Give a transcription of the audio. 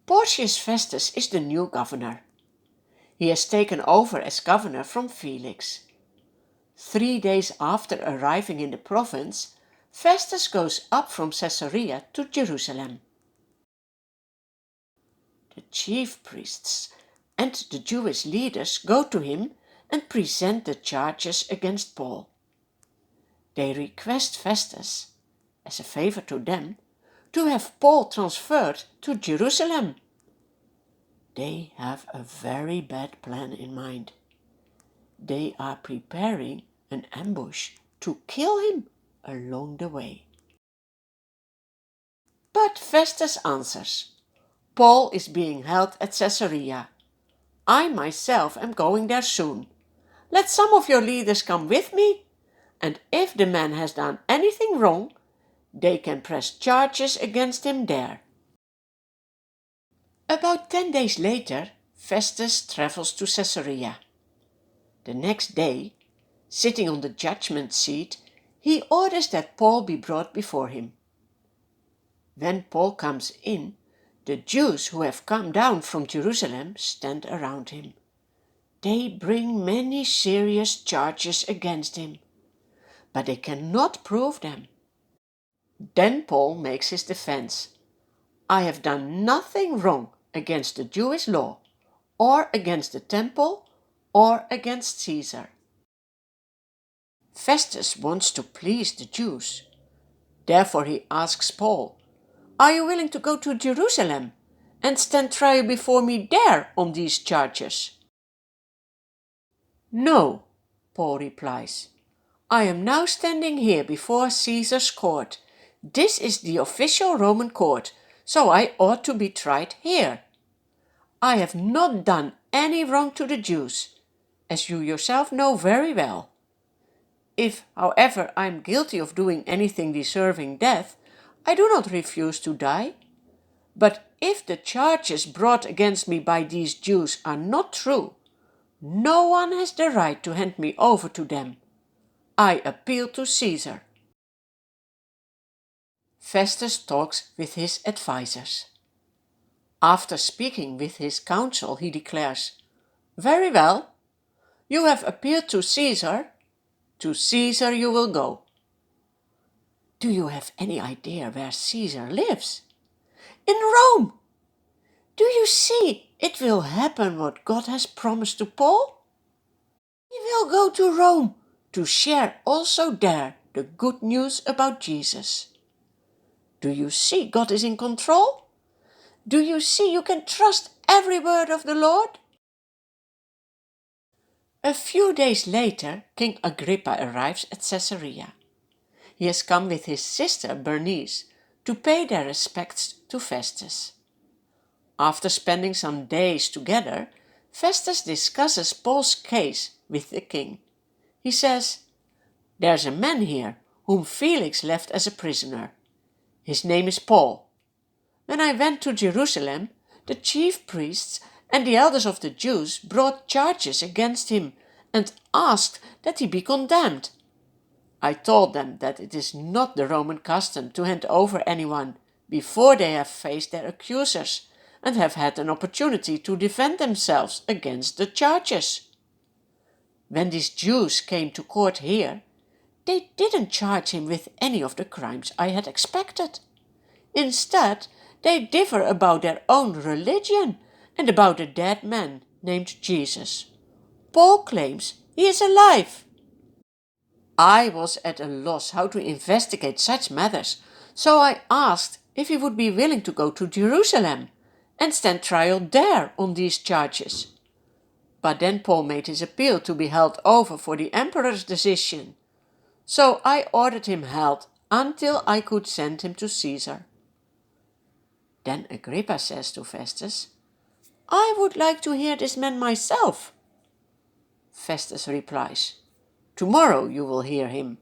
Porcius Festus is the new governor. He has taken over as governor from Felix. 3 days after arriving in the province, Festus goes up from Caesarea to Jerusalem. The chief priests and the Jewish leaders go to him and present the charges against Paul. They request Festus, as a favor to them, to have Paul transferred to Jerusalem. They have a very bad plan in mind. They are preparing an ambush to kill him along the way. But Festus answers, Paul is being held at Caesarea. I myself am going there soon. Let some of your leaders come with me, and if the man has done anything wrong, they can press charges against him there. About 10 days later, Festus travels to Caesarea. The next day, sitting on the judgment seat, he orders that Paul be brought before him. When Paul comes in, the Jews who have come down from Jerusalem stand around him. They bring many serious charges against him, but they cannot prove them. Then Paul makes his defense. I have done nothing wrong against the Jewish law, or against the temple, or against Caesar. Festus wants to please the Jews. Therefore he asks Paul, Are you willing to go to Jerusalem and stand trial before me there on these charges? No, Paul replies. I am now standing here before Caesar's court. This is the official Roman court, so I ought to be tried here. I have not done any wrong to the Jews, as you yourself know very well. If, however, I am guilty of doing anything deserving death, I do not refuse to die. But if the charges brought against me by these Jews are not true, no one has the right to hand me over to them. I appeal to Caesar. Festus talks with his advisers. After speaking with his council, he declares, Very well, you have appealed to Caesar. To Caesar you will go. Do you have any idea where Caesar lives? In Rome. Do you see it will happen what God has promised to Paul? He will go to Rome to share also there the good news about Jesus. Do you see God is in control? Do you see you can trust every word of the Lord? A few days later, King Agrippa arrives at Caesarea. He has come with his sister Bernice to pay their respects to Festus. After spending some days together, Festus discusses Paul's case with the king. He says, There's a man here whom Felix left as a prisoner. His name is Paul. When I went to Jerusalem, the chief priests and the elders of the Jews brought charges against him and asked that he be condemned. I told them that it is not the Roman custom to hand over anyone before they have faced their accusers and have had an opportunity to defend themselves against the charges. When these Jews came to court here, they didn't charge him with any of the crimes I had expected. Instead, they differ about their own religion and about a dead man named Jesus. Paul claims he is alive. I was at a loss how to investigate such matters, so I asked if he would be willing to go to Jerusalem and stand trial there on these charges. But then Paul made his appeal to be held over for the emperor's decision, so I ordered him held until I could send him to Caesar. Then Agrippa says to Festus, I would like to hear this man myself. Festus replies, Tomorrow you will hear him.